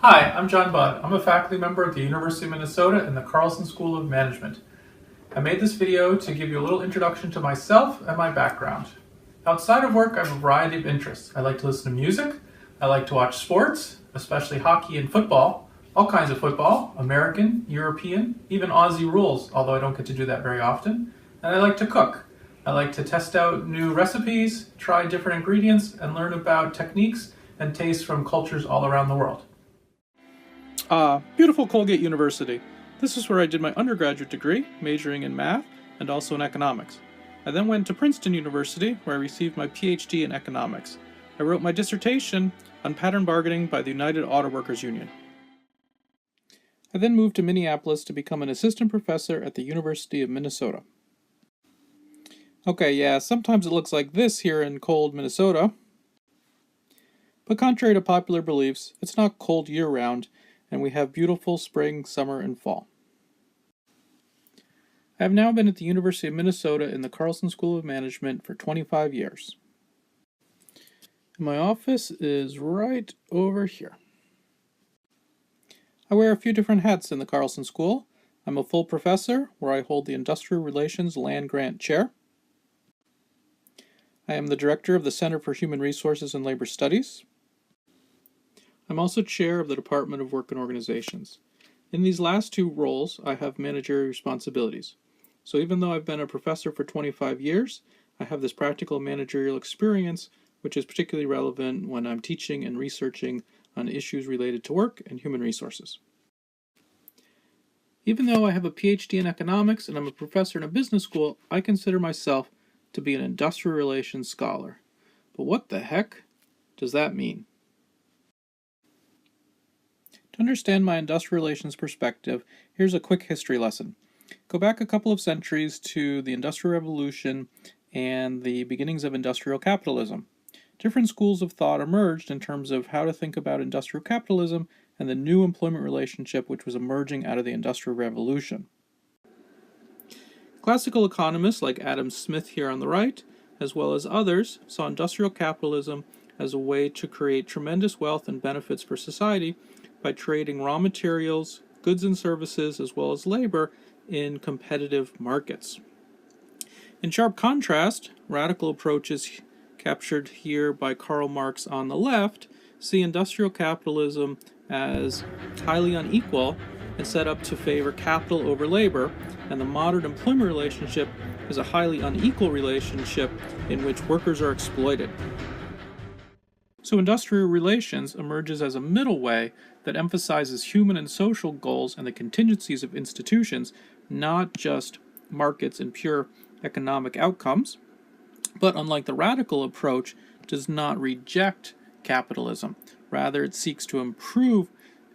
Hi, I'm John Budd. I'm a faculty member at the University of Minnesota in the Carlson School of Management. I made this video to give you a little introduction to myself and my background. Outside of work, I have a variety of interests. I like to listen to music, I like to watch sports, especially hockey and football, all kinds of football, American, European, even Aussie rules, although I don't get to do that very often, and I like to cook. I like to test out new recipes, try different ingredients, and learn about techniques and tastes from cultures all around the world. Beautiful Colgate University. This is where I did my undergraduate degree, majoring in math and also in economics. I then went to Princeton University, where I received my PhD in economics. I wrote my dissertation on pattern bargaining by the United Auto Workers Union. I then moved to Minneapolis to become an assistant professor at the University of Minnesota. Okay, yeah, sometimes it looks like this here in cold Minnesota. But contrary to popular beliefs, it's not cold year-round, and we have beautiful spring, summer, and fall. I have now been at the University of Minnesota in the Carlson School of Management for 25 years. My office is right over here. I wear a few different hats in the Carlson School. I'm a full professor, where I hold the Industrial Relations Land Grant Chair. I am the director of the Center for Human Resources and Labor Studies. I'm also chair of the Department of Work and Organizations. In these last two roles, I have managerial responsibilities. So even though I've been a professor for 25 years, I have this practical managerial experience, which is particularly relevant when I'm teaching and researching on issues related to work and human resources. Even though I have a PhD in economics and I'm a professor in a business school, I consider myself to be an industrial relations scholar. But what the heck does that mean? To understand my industrial relations perspective, here's a quick history lesson. Go back a couple of centuries to the Industrial Revolution and the beginnings of industrial capitalism. Different schools of thought emerged in terms of how to think about industrial capitalism and the new employment relationship which was emerging out of the Industrial Revolution. Classical economists like Adam Smith here on the right, as well as others, saw industrial capitalism as a way to create tremendous wealth and benefits for society by trading raw materials, goods and services, as well as labor in competitive markets. In sharp contrast, radical approaches captured here by Karl Marx on the left see industrial capitalism as highly unequal and set up to favor capital over labor, and the modern employment relationship is a highly unequal relationship in which workers are exploited. So industrial relations emerges as a middle way that emphasizes human and social goals and the contingencies of institutions, not just markets and pure economic outcomes, but unlike the radical approach, does not reject capitalism. Rather, it seeks to improve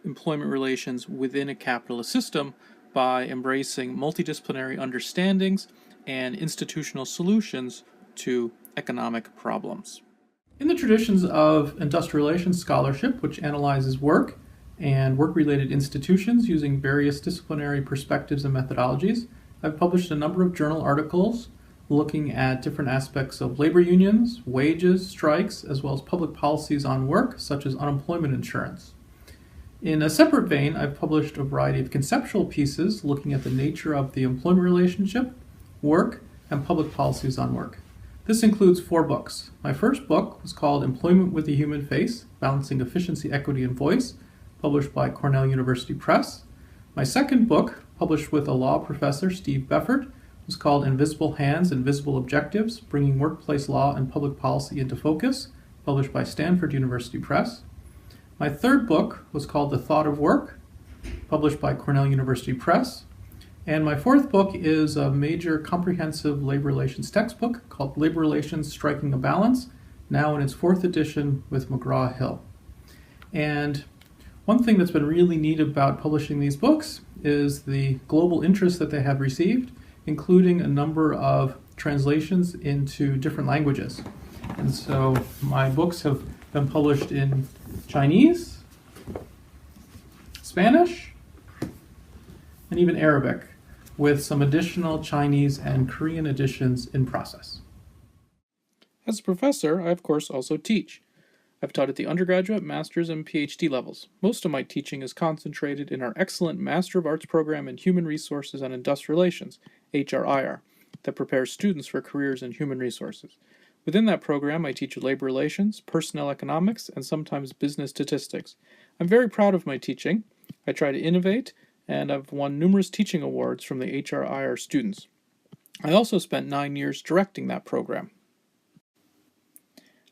employment relations within a capitalist system by embracing multidisciplinary understandings and institutional solutions to economic problems. In the traditions of industrial relations scholarship, which analyzes work and work-related institutions using various disciplinary perspectives and methodologies, I've published a number of journal articles looking at different aspects of labor unions, wages, strikes, as well as public policies on work, such as unemployment insurance. In a separate vein, I've published a variety of conceptual pieces looking at the nature of the employment relationship, work, and public policies on work. This includes 4 books. My first book was called Employment with a Human Face, Balancing Efficiency, Equity, and Voice, published by Cornell University Press. My second book, published with a law professor, Steve Beffert, was called Invisible Hands, Invisible Objectives, Bringing Workplace Law and Public Policy into Focus, published by Stanford University Press. My third book was called The Thought of Work, published by Cornell University Press. And my fourth book is a major comprehensive labor relations textbook called Labor Relations Striking a Balance, now in its 4th edition with McGraw-Hill. And one thing that's been really neat about publishing these books is the global interest that they have received, including a number of translations into different languages. And so my books have been published in Chinese, Spanish, and even Arabic, with some additional Chinese and Korean editions in process. As a professor, I of course also teach. I've taught at the undergraduate, master's, and PhD levels. Most of my teaching is concentrated in our excellent Master of Arts program in Human Resources and Industrial Relations, HRIR, that prepares students for careers in human resources. Within that program, I teach labor relations, personnel economics, and sometimes business statistics. I'm very proud of my teaching. I try to innovate, and I've won numerous teaching awards from the HRIR students. I also spent 9 years directing that program.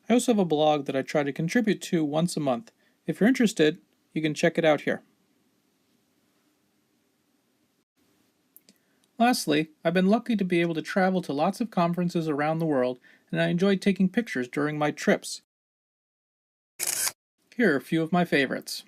I also have a blog that I try to contribute to once a month. If you're interested, you can check it out here. Lastly, I've been lucky to be able to travel to lots of conferences around the world, and I enjoy taking pictures during my trips. Here are a few of my favorites.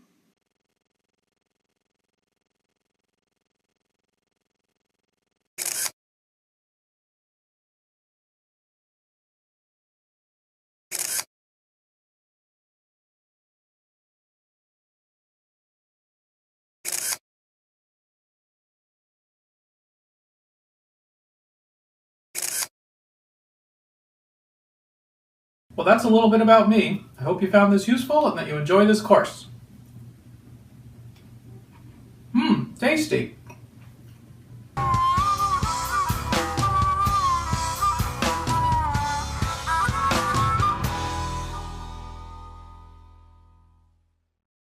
Well, that's a little bit about me. I hope you found this useful and that you enjoy this course. Tasty.